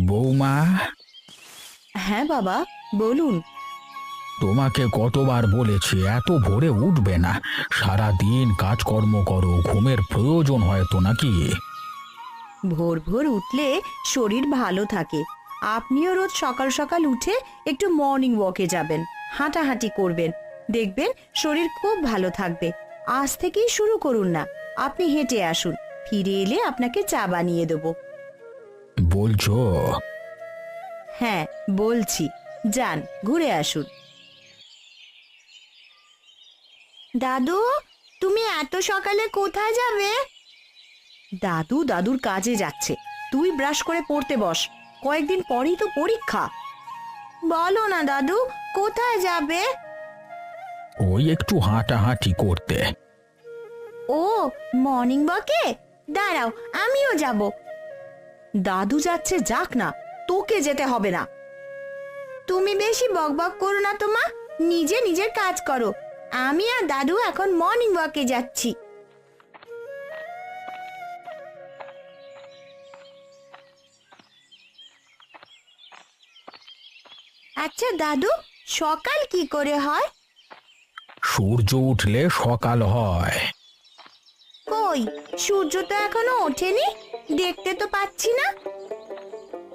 বৌমা, হ্যাঁ বাবা, বলুন। তোমাকে কতবার বলেছি এত ভোরে উঠবে না। সারা দিন কাজকর্ম করো, ঘুমের প্রয়োজন হয় তো নাকি? ভোর ভোর উঠলে শরীর ভালো থাকে। আপনিও রোজ সকাল সকাল উঠে একটু মর্নিং ওয়াকে যাবেন, হাঁটাহাঁটি করবেন, দেখবেন শরীর খুব ভালো থাকবে। আজ থেকেই শুরু করুন না। আপনি হেঁটে আসুন, ফিরে এলে আপনাকে চা বানিয়ে দেবো। বলছো? হ্যাঁ বলছি, যান ঘুরে আসুন। দাদু, তুমি এত সকালে কোথায় যাবে? দাদু দাদুর কাজে যাচ্ছে। তুই ব্রাশ করে পড়তে বস, কয়েকদিন পরেই তো পরীক্ষা। বলো না দাদু, কোথায় যাবে? ওই একটু হাঁটাহাঁটি করতে। ও, মর্নিং ওয়াকে? দাঁড়াও, আমিও যাব। দাদু যাচ্ছে, যাক না, তোকে যেতে হবে না। তুমি বেশি বকবক করো না তো মা, নিজে নিজের কাজ করো। আমি আর দাদু এখন মর্নিং ওয়াকে যাচ্ছি। আচ্ছা দাদু, সকাল কি করে হয়? সূর্য উঠলে সকাল হয়। কই, সূর্য তো এখনো ওঠেনি, দেখতে তো পাচ্ছি না।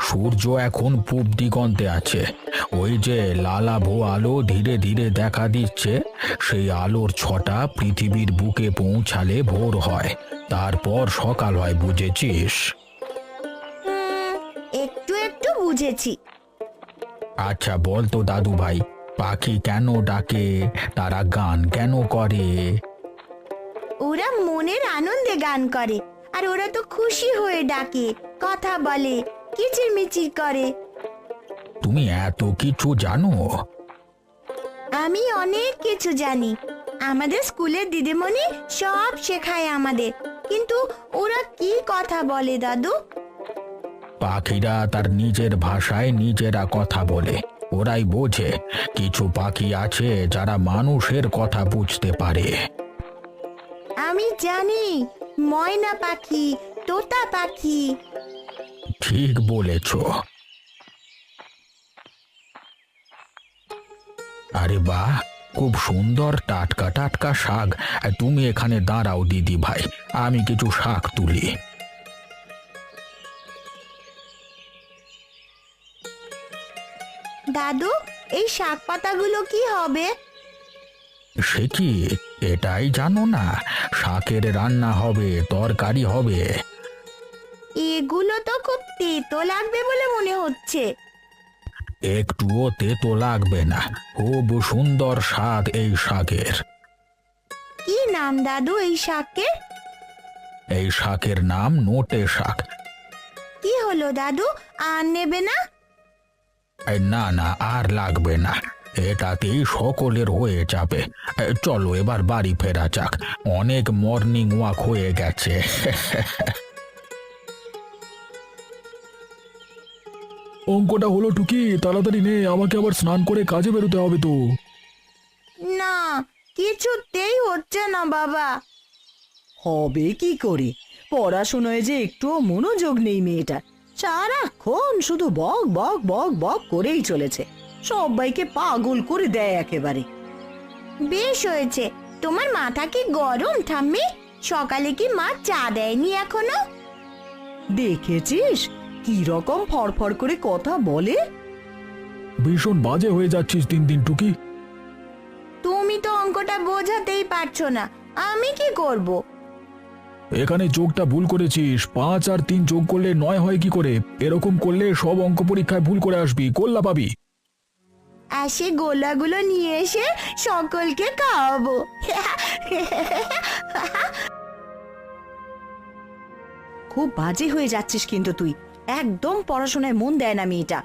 সূর্য এখন পূব দিগন্তে আছে। ওই যে লালাভো আলো ধীরে ধীরে দেখা দিচ্ছে, সেই আলোর ছটা পৃথিবীর বুকে পৌঁছালে ভোর হয়, তারপর সকাল হয়, বুঝেছিস? একটু একটু বুঝেছি। আচ্ছা বল তো দাদু ভাই, পাখি কেন ডাকে, তারা গান কেন করে? ওরা মনের আনন্দে গান করে, আর ওরা তো খুশি হয়ে ডাকে, কথা বলে, কিচিরমিচির করে। তুমি এত কিছু জানো? আমি অনেক কিছু জানি। আমাদের স্কুলের দিদিমণি সব শেখায় আমাদের। কিন্তু ওরা কি কথা বলে দাদু? পাখিরা তার নিজের ভাষায় নিজেরা কথা বলে, ওরাই বোঝে। কিছু পাখি আছে যারা মানুষের কথা বুঝতে পারে। আমি জানি, ময়না পাখি, তোতা পাখি। ঠিক বলেছ। আরে বাহ, খুব সুন্দর টাটকা টাটকা শাক। তুমি এখানে দাঁড়াও দিদি ভাই, আমি কিছু শাক তুলি। দাদু, এই শাক পাতাগুলো কি হবে? সে কি, এটাই জানো না? শাকের রান্না হবে, তরকারি হবে। এগুলো তো খুব তেতো লাগবে বলে মনে হচ্ছে। একটুও তেতো লাগবে না, খুব সুন্দর স্বাদ এই শাকের। কি নাম দাদু এই শাকের? এই শাকের নাম নোটে শাক। কি হলো দাদু, আর নেবে না? না না, আর লাগবে না, এটাতেই সকলের হয়ে যাবে। চলো এবার বাড়ি ফেরা যাক, অনেক মর্নিং ওয়াক হয়ে গেছে। অঙ্কটা হলো টুকি, তাড়াতাড়ি নে, আমাকে আবার স্নান করে কাজে বেরোতে হবে তো। না, কিছুতেই হচ্ছে না বাবা। হবে কি করে? পড়াশোনায় যে একটুও মনোযোগ নেই মেয়েটার। সারাক্ষণ শুধু বক বক বক বক করেই চলেছে, সবাইকে পাগল করে দেয় একেবারে। বেশ হয়েছে। তোমার মাথা কি গরম ঠাম্মি? সকালে কি মা চা দেয়নি এখনো? দেখেছিস কি রকম ফড়ফড় করে কথা বলে? ভীষণ বাজে হয়ে যাচ্ছিস দিন দিন টুকি। তুমি তো অঙ্কটা বোঝাতেই পারছো না, আমি কি করব? এখানে যোগটা ভুল করেছিস, 5 আর 3 যোগ করলে 9 হয় কি করে? এরকম করলে সব অঙ্ক পরীক্ষায় ভুল করে আসবি, গোল্লা পাবি। আর সে গোলাগুলো নিয়ে এসে সকলকে খাওয়াবো। খুব বাজে হয়ে যাচ্ছিস কিন্তু তুই, একদম পড়াশোনায় মন দেয় না মেয়েটা।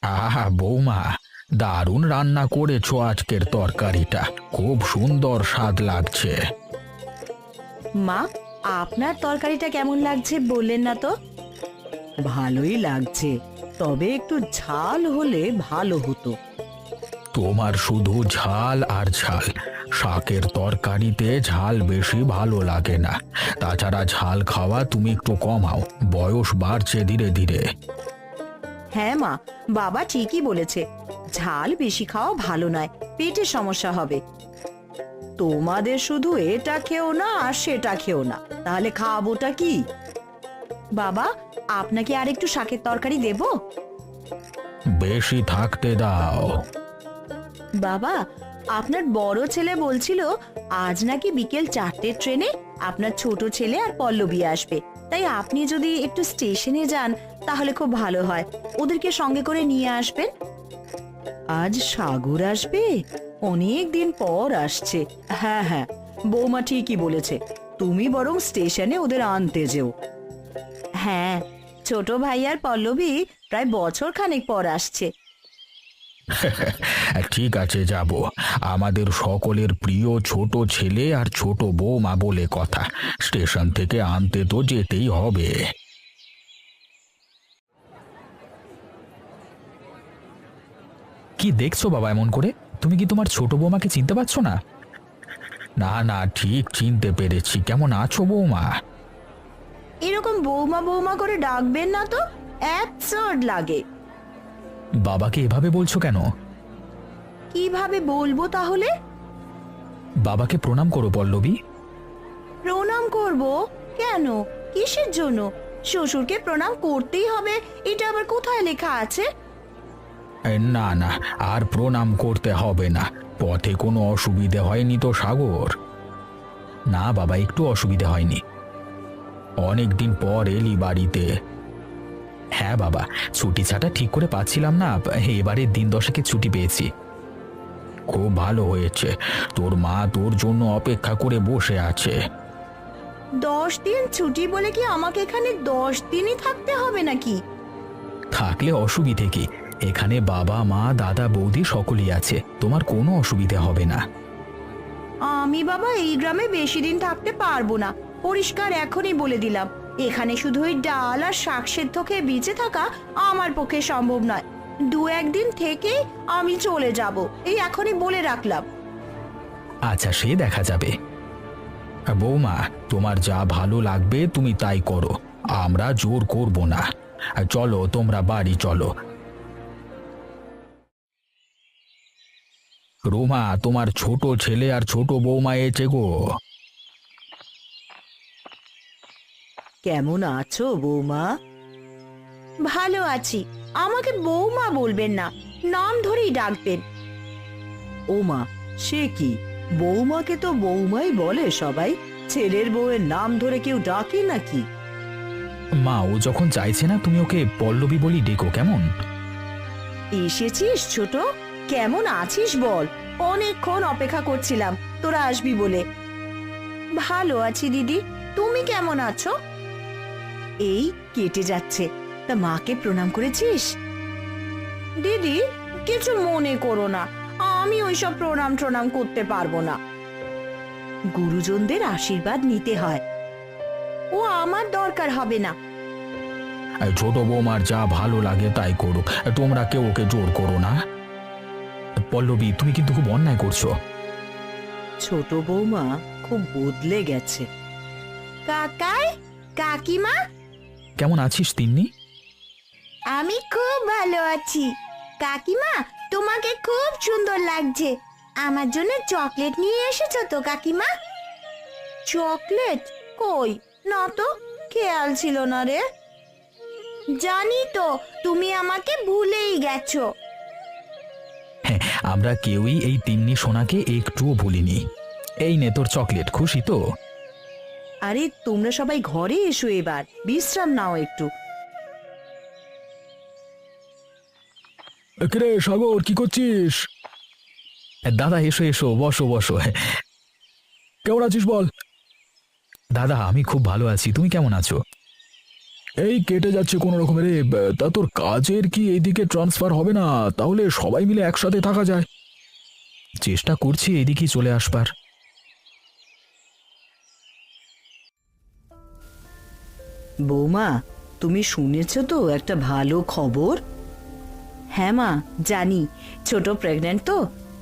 আহা বৌমা, দারুণ রান্না করেছো আজকের তরকারিটা, খুব সুন্দর স্বাদ লাগছে। মা, আপনার তরকারিটা কেমন লাগছে বললেন না তো? ভালোই লাগছে, তবে একটু ঝাল হলে ভালো হতো। তোমার শুধু ঝাল আর ঝাল। শাকের তরকারিতে ঝাল বেশি ভালো লাগে না। তাছাড়া ঝাল খাওয়া তুমি একটু কমাও, বয়স বাড়ছে ধীরে ধীরে। হ্যাঁ মা, বাবা ঠিকই বলেছে, ঝাল বেশি খাওয়া ভালো নয়, পেটের সমস্যা হবে। তোমাদের শুধু এটা খেও না আর সেটা খেও না, তাহলে খাবোটা কি? বাবা, আপনাকে আর একটু শাকের তরকারি দেব? বেশি থাকতে দাও। বাবা, আপনার বড় ছেলে বলছিল আজ নাকি বিকেল 4টের ট্রেনে আপনার ছোট ছেলে আর পল্লবী আসবে, তাই আপনি যদি একটু স্টেশনে যান তাহলে খুব ভালো হয়, ওদেরকে সঙ্গে করে নিয়ে আসবেন। আজ সাগর আসবে? অনেক দিন পর আসছে। হ্যাঁ হ্যাঁ, বৌমা ঠিকই বলেছে, তুমি বরং স্টেশনে ওদের আনতে যেও। হ্যাঁ, ছোট ভাই আর পল্লবী প্রায় বছর খানেক পর আসছে। ঠিক আছে, যাব। আমাদের সকলের প্রিয় ছোট ছেলে আর ছোট বৌমা বলে কথা, স্টেশন থেকে আনতে তো যেতেই হবে। কি দেখছো বাবা এমন করে? তুমি কি তোমার ছোট বৌমাকে চিনতে পারছো না? না না, ঠিক চিনতে পেরেছি। কেমন আছো বৌমা? এরকম বৌমা বৌমা করে ডাকবেন না তো, অ্যাবসার্ড লাগে। বাবাকে এভাবে বলছো কেন? কিভাবে বলবো তাহলে? বাবাকে প্রণাম করো পল্লবী। প্রণাম করব? কেন, কিসের জন্য? শ্বশুরকে প্রণাম করতেই হবে, এটা আবার কোথায় লেখা আছে? না না, আর প্রণাম করতে হবে না। পথে কোনো অসুবিধে হয়নি তো সাগর? না বাবা, একটু অসুবিধে হয়নি। অনেক দিন পর এলি বাড়িতে। হ্যাঁ বাবা, ছুটি ছাটা ঠিক করে পাচ্ছিলাম না, এবারে দিন 10 ছুটি পেয়েছি। খুব ভালো হয়েছে, তোর মা তোর জন্য অপেক্ষা করে বসে আছে। 10 দিন ছুটি বলে কি আমাকে এখানে 10 দিনই থাকতে হবে নাকি? থাকলে অসুবিধে কি? এখানে বাবা মা দাদা বৌদি সকলেই আছে, তোমার কোনো অসুবিধে হবে না। আমি বাবা এই গ্রামে বেশি দিন থাকতে পারবো না, পরিষ্কার এখনই বলে দিলাম। এখানে শুধু ওই ডাল আর শাক সেদ্ধ খেয়ে বেঁচে থাকা আমার পক্ষে সম্ভব নয়। 2-1 দিন থেকে আমি চলে যাব, এই এখনই বলে রাখলাম। আচ্ছা, সে দেখা যাবে। বৌমা, তোমার যা ভালো লাগবে তুমি তাই করো, আমরা জোর করব না। চলো তোমরা বাড়ি চলো। রুমা, তোমার ছোট ছেলে আর ছোট বৌমা এসে গো। কেমন আছো বৌমা? ভালো আছি। আমাকে বৌমা বলবেন না, নাম ধরেই ডাকবেন। ও মা, সে কি, বৌমাকে তো বৌমাই বলে সবাই, ছেলের বউয়ের নাম ধরে কেউ ডাকে নাকি? মা, ও যখন চাইছে না তুমি ওকে পল্লবী বলি ডেকো, কেমন? এসেছিস ছোট, কেমন আছিস বল? অনেকক্ষণ অপেক্ষা করছিলাম তোরা আসবি বলে। ভালো আছি দিদি, তুমি কেমন আছো? এই কেটে যাচ্ছে, তা মাকে প্রণাম করেছিস? দিদি, কিছু মনে করো না, আমি ওইসব প্রণাম ট্রণাম করতে পারবো না। গুরুজনদের আশীর্বাদ নিতে হয়, ও আমার দরকার হবে না। ছোট বৌমার যা ভালো লাগে তাই করুক, তোমরা কেউ ওকে জোর করো না। পল্লবী, তুমি কিন্তু খুব অন্যায় করছো। ছোট বৌমা খুব বদলে গেছে। কাকাই, কাকিমা, কেমন আছিস তিন্নি? আমি খুব ভালো আছি। কাকিমা, তোমাকে খুব সুন্দর লাগছে। আমার জন্য চকলেট নিয়ে এসেছো তো কাকিমা? চকলেট? কই, না তো, খেয়াল ছিল না রে। জানি তো, তুমি আমাকে ভুলেই গেছো। হ্যাঁ, আমরা কেউই এই তিন্নি সোনাকে একটুও ভুলিনি। এই নে তোর চকলেট, খুশি তো? আরে তোমরা সবাই ঘরে এসো, এবার বিশ্রাম নাও একটু। রে সাগর, কি করছিস? দাদা এসো এসো, বসো বসো। কেমন আছিস বল? দাদা, আমি খুব ভালো আছি, তুমি কেমন আছো? এই কেটে যাচ্ছে কোনো রকমের। তা তোর কাজের কি এইদিকে ট্রান্সফার হবে না? তাহলে সবাই মিলে একসাথে থাকা যায়। চেষ্টা করছি এইদিকেই চলে আসবার। বৌমা, তুমি শুনেছো তো একটা ভালো খবর? হ্যাঁ মা, জানি। ছোট প্রেগন্যান্ট তো,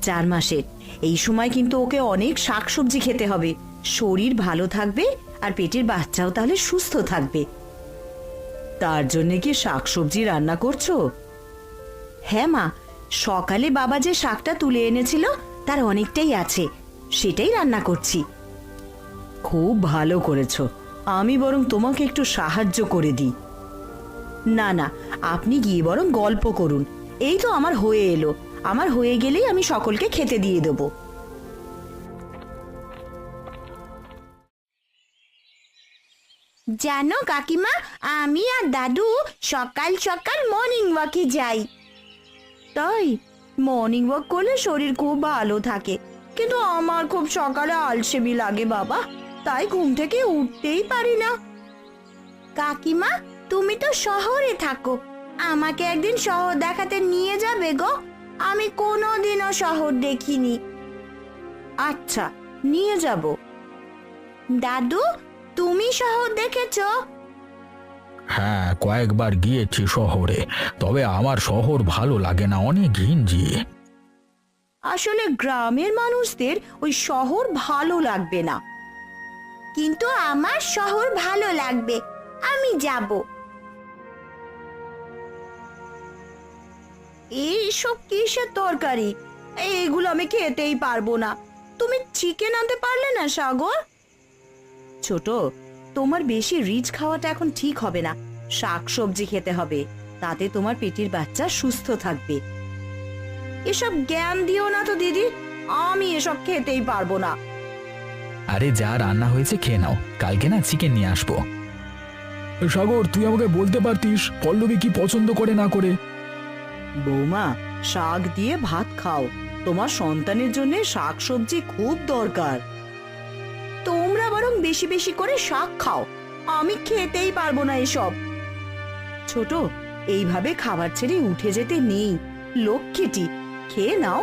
4 মাসের। এই সময় কিন্তু ওকে অনেক শাকসবজি খেতে হবে। শরীর ভালো থাকবে আর পেটের বাচ্চাও তাহলে সুস্থ থাকবে। তার জন্য কি শাকসবজি রান্না করছো? হ্যাঁ মা, সকালে বাবা যে শাকটা তুলে এনেছিল তার অনেকটাই আছে, সেটাই রান্না করছি। খুব ভালো করেছো। আমি বরং তোমাকে একটু সাহায্য করে দিই। না না, আপনি গিয়ে বরং গল্প করুন। এই তো আমার হয়ে এলো, আমার হয়ে গেলেই আমি সকলকে খেতে দিয়ে দেবো। জানো কাকিমা, আমি আর দাদু সকাল সকাল মর্নিং ওয়াকে যাই। তাই? মর্নিং ওয়াক করলে শরীর খুব ভালো থাকে, কিন্তু আমার খুব সকালে আলসেমি লাগে বাবা, তাই ঘুম থেকে উঠতেই পারি না। কাকিমা, তুমি তো শহরে থাকো, আমাকে একদিন শহর দেখাতে নিয়ে যাবে গো। আমি কোনোদিনও শহর দেখিনি। আচ্ছা, নিয়ে যাব। দাদু, তুমি শহর দেখেছো? হ্যাঁ, কয়েকবার গিয়েছি শহরে, তবে আমার শহর ভালো লাগে না, অনেক ঘিঞ্জি। আসলে গ্রামের মানুষদের ওই শহর ভালো লাগবে না। কিন্তু আমার শহর ভালো লাগবে, আমি যাব। এইসব কিসের তরকারি? এইগুলো আমি খেতেই পারবো না। তুমি চিকেন আনতে পারলে না সাগর? ছোট, তোমার বেশি রিচ খাওয়াটা এখন ঠিক হবে না। শাকসবজি খেতে হবে, তাতে তোমার পেটের বাচ্চা সুস্থ থাকবে। এসব জ্ঞান দিও না তো দিদি, আমি এসব খেতেই পারবো না। আরে যা রান্না হয়েছে খেয়ে নাও, কালকে না চিকেন নিয়ে আসবো। সাগর, তুই আমাকে বলতে পারতিস পল্লবী কি পছন্দ করে না করে। বৌমা, শাক দিয়ে ভাত খাও। তোমার সন্তানের জন্য শাকসবজি খুব দরকার। তোমরা বরং বেশি বেশি করে শাক খাও, আমি খেতেই পারবো না এসব। ছোট, এইভাবে খাবার ছেড়ে উঠে যেতে নেই, লক্ষ্মীটি খেয়ে নাও।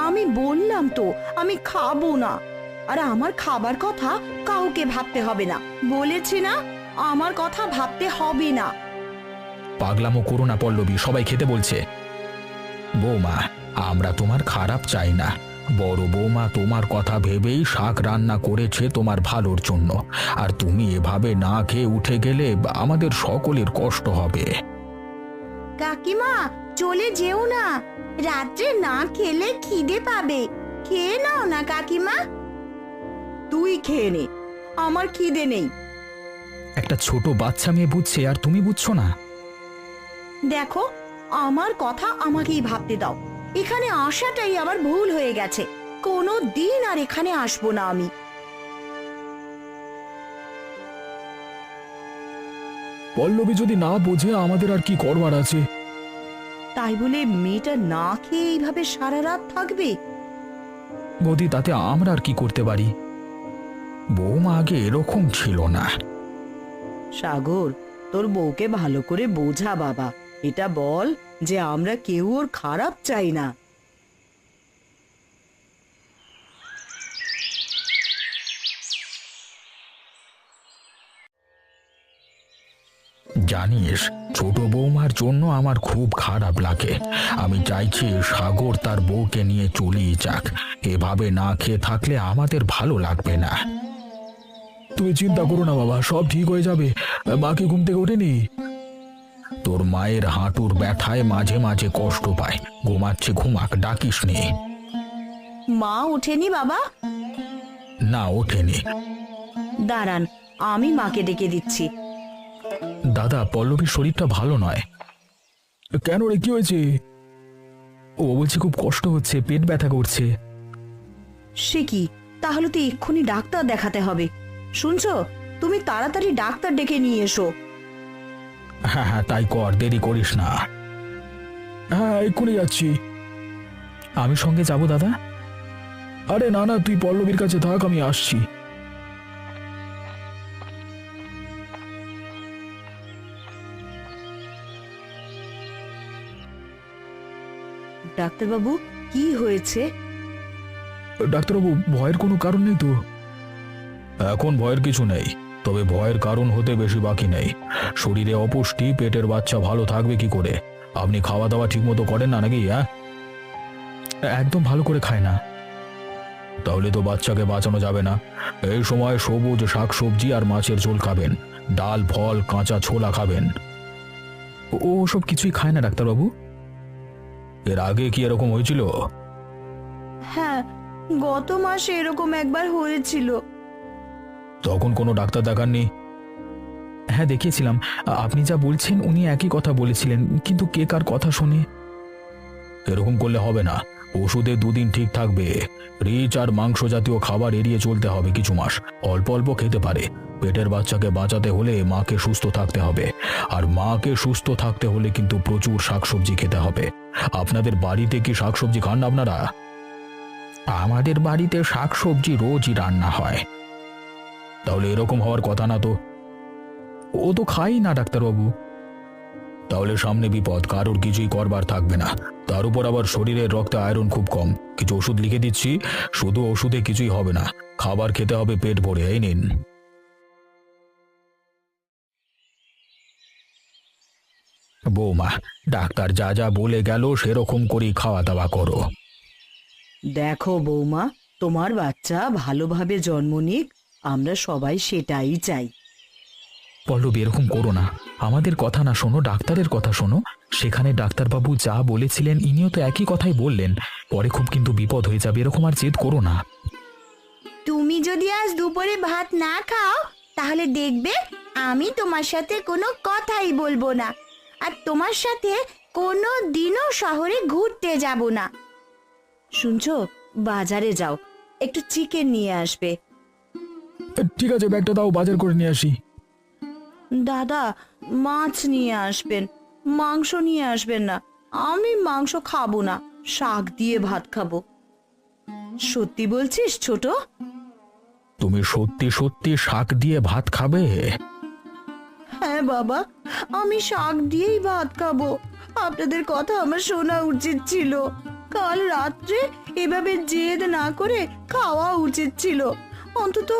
আমি বললাম তো আমি খাবো না, আর আমার খাবার কথা কাউকে ভাবতে হবে না, বলেছি না? আমার কথা ভাবতে হবে না। পাগলামো করো না পল্লবী, সবাই খেতে বলছে। বৌমা, আমরা তোমার খারাপ চাই না, বড় বৌমা তোমার কথা ভেবেই শাক রান্না করেছে তোমার ভালোর জন্য, আর তুমি এভাবে না খেয়ে উঠে গেলে আমাদের সকলের কষ্ট হবে। কাকিমা, চলে যেও না, রাত্রে না খেলে খিদে পাবে। খেয়ে নাও না কাকিমা। তুই খেয়ে নে, আমার খিদে নেই। একটা ছোট বাচ্চা মেয়ে বুঝছে আর তুমি বুঝছো না? দেখো, আমার কথা আমাকেই ভাবতে দাও। এখানে আসাটাই আমার ভুল হয়ে গেছে, কোনো দিন আর এখানে আসবো না আমি। পল্লবী যদি না বোঝে আমাদের আর কি করবার আছে? তাই বলে মেয়েটা না খেয়ে এইভাবে সারা রাত থাকবে? বৌদি, তাতে আমরা আর কি করতে পারি? বৌমা আগে এরকম ছিল না। সাগর, তোর বউকে ভালো করে বোঝা বাবা। এটা বল যে আমরা কেউ ওর খারাপ চাই না। জানিস, ছোট বৌমার জন্য আমার খুব খারাপ লাগে। আমি চাইছি সাগর তার বউকে নিয়ে চলেই যাক, এভাবে না খেয়ে থাকলে আমাদের ভালো লাগবে না। তুমি চিন্তা করো না বাবা, সব ঠিক হয়ে যাবে। মাকে ঘুম থেকে ওঠেনি? তোর মায়ের হাঁটুর ব্যথায় মাঝে মাঝে কষ্ট পায়, ঘুমাচ্ছে, ঘুমাক, ডাকিস নি। মা ওঠেনি বাবা? না, ওঠেনি। দাঁড়ান, আমি মাকে ডেকে দিচ্ছি। দাদা, পল্লবীর শরীরটা ভালো নয়। কেন রে, কি হয়েছে? ও বলছে খুব কষ্ট হচ্ছে, পেট ব্যথা করছে। সে কি? তাহলে তো এক্ষুনি ডাক্তার দেখাতে হবে। শুনছো, তুমি তাড়াতাড়ি ডাক্তার ডেকে নিয়ে এসো। হ্যাঁ হ্যাঁ, তাই কর, দেরি করিস না। হ্যাঁ, এক্ষুনি যাচ্ছি। আমি সঙ্গে যাব দাদা? আরে না না, তুই পল্লবীর কাছে থাক, আমি আসছি। ডাক্তারবাবু, কি হয়েছে? ডাক্তারবাবু, ভয়ের কোনো কারণ নেই তো? এখন ভয়ের কিছু নেই, তবে ভয়ের কারণ হতে বেশি বাকি নেই। শরীরে অপুষ্টি, পেটের বাচ্চা ভালো থাকবে কি করে? আপনি খাওয়া দাওয়া ঠিক মতো করেন না নাকি? হ্যাঁ, একদম ভালো করে খায় না। তাহলে তো বাচ্চাকে বাঁচানো যাবে না। এই সময় সবুজ শাকসবজি আর মাছের ঝোল খাবেন, ডাল ফল কাঁচা ছোলা খাবেন। ও সব কিছুই খায় না ডাক্তারবাবু। এর আগে কি এরকম হয়েছিল? হ্যাঁ, গত মাসে এরকম একবার হয়েছিল। তখন কোনো ডাক্তার দেখাননি? হ্যাঁ, দেখিয়েছিলাম। আপনি যা বলছেন উনি একই কথা বলেছিলেন, কিন্তু কে কার কথা শোনে? এরকম করলে হবে না। ওষুধে দুদিন ঠিক থাকবে। রিচ আর মাংস জাতীয় খাবার এড়িয়ে চলতে হবে কিছু মাস। অল্প অল্প খেতে পারে। পেটের বাচ্চাকে বাঁচাতে হলে মাকে সুস্থ থাকতে হবে, আর মাকে সুস্থ থাকতে হলে কিন্তু প্রচুর শাকসবজি খেতে হবে। আপনাদের বাড়িতে কি শাকসবজি খান না আপনারা? আমাদের বাড়িতে শাকসবজি রোজই রান্না হয়। তাহলে এরকম হওয়ার কথা না তো। ও তো খাই না ডাক্তারবাবু। তাহলে সামনে বিপদ, কারোর কিছুই করবার থাকবে না। তার উপর আবার শরীরের রক্তে আয়রন খুব কম। কিছু ওষুধ লিখে দিচ্ছি, শুধু ওষুধে কিছুই হবে না। খাবার খেতে হবে পেট ভরে। এই নিন। বৌমা, ডাক্তার যা যা বলে গেল সেরকম করেই খাওয়া দাওয়া করো। দেখো বৌমা, তোমার বাচ্চা ভালোভাবে জন্ম নিক, আমরা সবাই সেটাই চাই। পল্লবী, এরকম করো না। আমাদের কথা না শোনো, ডাক্তারের কথা শোনো। সেখানে ডাক্তারবাবু যা বলেছিলেন ইনিও তো একই কথাই বললেন। পরে খুব কিন্তু বিপদ হয়ে যাবে। এরকম আর জেদ করো না। তুমি যদি আজ দুপুরে ভাত না খাও তাহলে দেখবে আমি তোমার সাথে কোনো কথাই বলবো না, আর তোমার সাথে কোনো দিনও শহরে ঘুরতে যাব না। শুনছো, বাজারে যাও, একটু চিকেন নিয়ে আসবে। ঠিক আছে, ব্যাগটা দাও, বাজার করে নিয়ে আসি। দাদা, মাছ নিয়ে আসবেন, মাংস নিয়ে আসবেন না। আমি মাংস খাবো না, শাক দিয়ে ভাত খাবো। সত্যি বলছিস ছোট? তুমি সত্যি সত্যি শাক দিয়ে ভাত খাবে? হ্যাঁ বাবা, আমি শাক দিয়েই ভাত খাবো। আপনাদের কথা আমার শোনা উচিত ছিল। কাল রাত্রে এভাবে জেদ না করে খাওয়া উচিত ছিল। অন্তত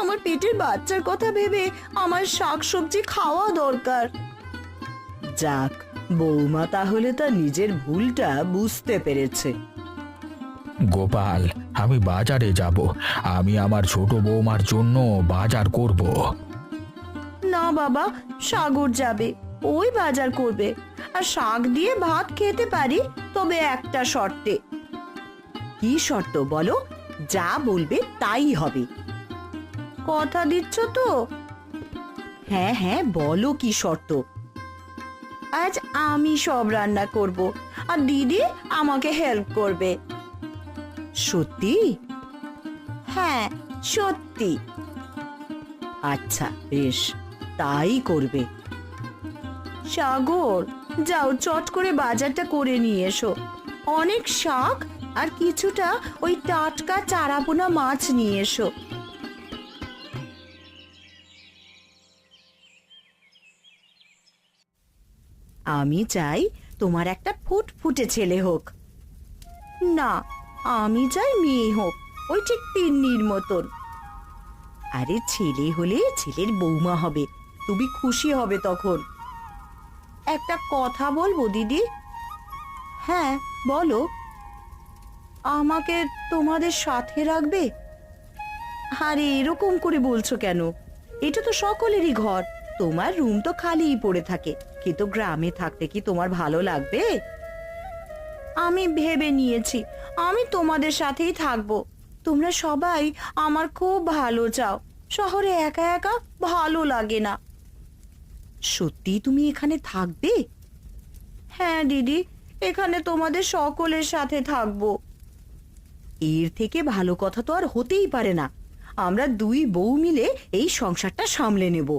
আমার পেটের বাচ্চার কথা ভেবে আমার শাকসবজি খাওয়া দরকার। যাক, বৌমা তাহলে তার নিজের ভুলটা বুঝতে পেরেছে। গোপাল, আমি বাজারে যাব। আমি আমার ছোট বৌমার জন্য বাজার করব। না বাবা, সাগর যাবে, ওই বাজার করবে। আর শাক দিয়ে ভাত খেতে পারি, তবে একটা শর্তে। কি শর্ত বলো? যা বলবে তাই হবে। কথা দিচ্ছ তো? হ্যাঁ হ্যাঁ, বলো কি শর্ত। আজ আমি সব রান্না করব, আর দিদি আমাকে হেল্প করবে। সত্যি? হ্যাঁ, সত্যি। আচ্ছা বেশ, তাই করবে। সাগর, যাও চট করে বাজারটা করে নিয়ে এসো। অনেক শাক আর কিছুটা ওই টাটকা চারাপোনা মাছ নিয়ে এসো। আমি চাই তোমার একটা ফুটফুটে ছেলে হোক। না, আমি চাই মেয়ে হোক, ওই ঠিক তিন্নির মতন। আরে ছেলে হলে ছেলের বৌমা হবে, তুমি খুশি হবে তখন। একটা কথা বলবো দিদি? হ্যাঁ বলো। আমাকে তোমাদের সাথে রাখবে? আরে এরকম করে বলছো কেন? এটা তো সকলেরই ঘর। তোমার রুম তো খালিই পড়ে থাকে, কিন্তু গ্রামে থাকতে কি তোমার ভালো লাগবে? আমি ভেবে নিয়েছি আমি তোমাদের সাথেই থাকবো। তোমরা সবাই আমার খুব ভালো চাও। শহরে একা একা ভালো লাগে না। সত্যি তুমি এখানে থাকবে? হ্যাঁ দিদি, এখানে তোমাদের সকলের সাথে থাকবো। এর থেকে ভালো কথা তো আর হতেই পারে না। আমরা দুই বউ মিলে এই সংসারটা সামলে নেব।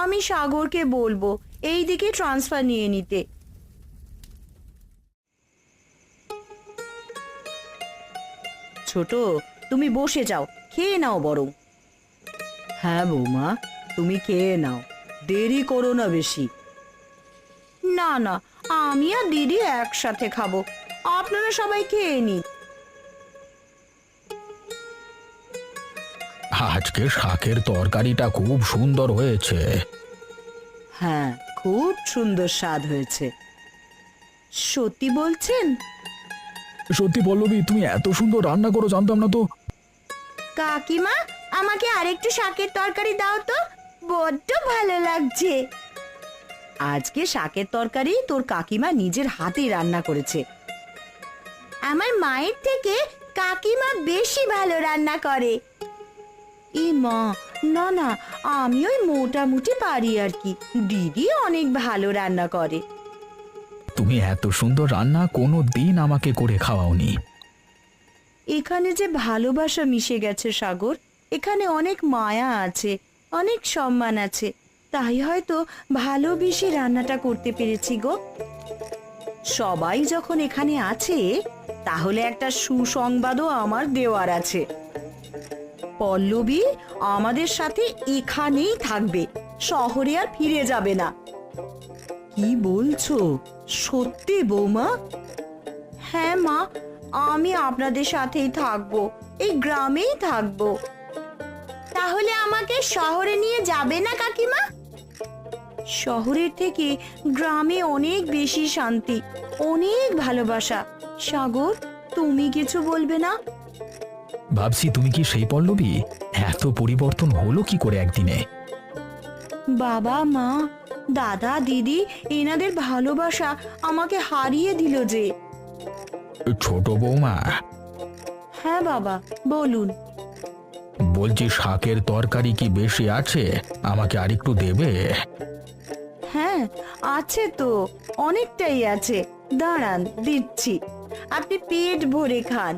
আমি সাগরকে বলবো এই দিকে ট্রান্সফার নিয়ে নিতে। ছোট, তুমি বসে যাও, খেয়ে নাও বরং। হ্যাঁ বৌমা, তুমি খেয়ে নাও, দেরি করো না বেশি। না না, আমি আর দিদি একসাথে খাবো, আপনারা সবাই খেয়ে নিন। আজকে শাকের তরকারিটা খুব সুন্দর হয়েছে। হ্যাঁ, খুব সুন্দর স্বাদ হয়েছে। সত্যি বলছেন? সত্যি পল্লবী, তুমি এত সুন্দর রান্না করো জানতাম না তো। কাকিমা, আমাকে আরেকটু শাকের তরকারি দাও তো, বড্ড ভালো লাগছে। আজকে শাকের তরকারি তোর কাকিমা নিজের হাতেই রান্না করেছে। আমার মায়ের থেকে কাকিমা বেশি ভালো রান্না করে। ই মা, না না, আমি ওই মোটামুটি পারি আর কি। দিদি অনেক ভালো রান্না করে। তুমি এত সুন্দর রান্না কোনো দিন আমাকে করে খাওয়াওনি। এখানে যে ভালোবাসা মিশে গেছে সাগর, এখানে অনেক মায়া আছে, অনেক সম্মান আছে, তাই হয়তো ভালোবেসে রান্নাটা করতে পেরেছি গো। সবাই যখন এখানে আছে, তাহলে একটা সুসংবাদও আমার দেওয়ার আছে। পল্লবী আমাদের সাথে এখানেই থাকবে, শহরে আর ফিরে যাবে না। কি বলছো? সত্যি বৌমা? হ্যাঁ মা, আমি আপনাদের সাথেই থাকবো, এই গ্রামেই থাকবো। তাহলে আমাকে শহরে নিয়ে যাবে না কাকিমা? শহরের থেকে গ্রামে অনেক বেশি শান্তি, অনেক ভালোবাসা। সাগর, তুমি কিছু বলবে না? ভাবছি তুমি কি সেই পল্লবী? এত পরিবর্তন হলো কি করে একদিনে? বাবা মা, দাদা দিদি, এনাদের ভালোবাসা আমাকে হারিয়ে দিল যে। ছোট বৌমা, হ্যাঁ বাবা, বলুন। বলছি শাকের তরকারি কি বেশি আছে? আমাকে আরেকটু দেবে? হ্যাঁ আছে তো, অনেকটাই আছে, দাঁড়ান দিচ্ছি, আপনি পেট ভরে খান।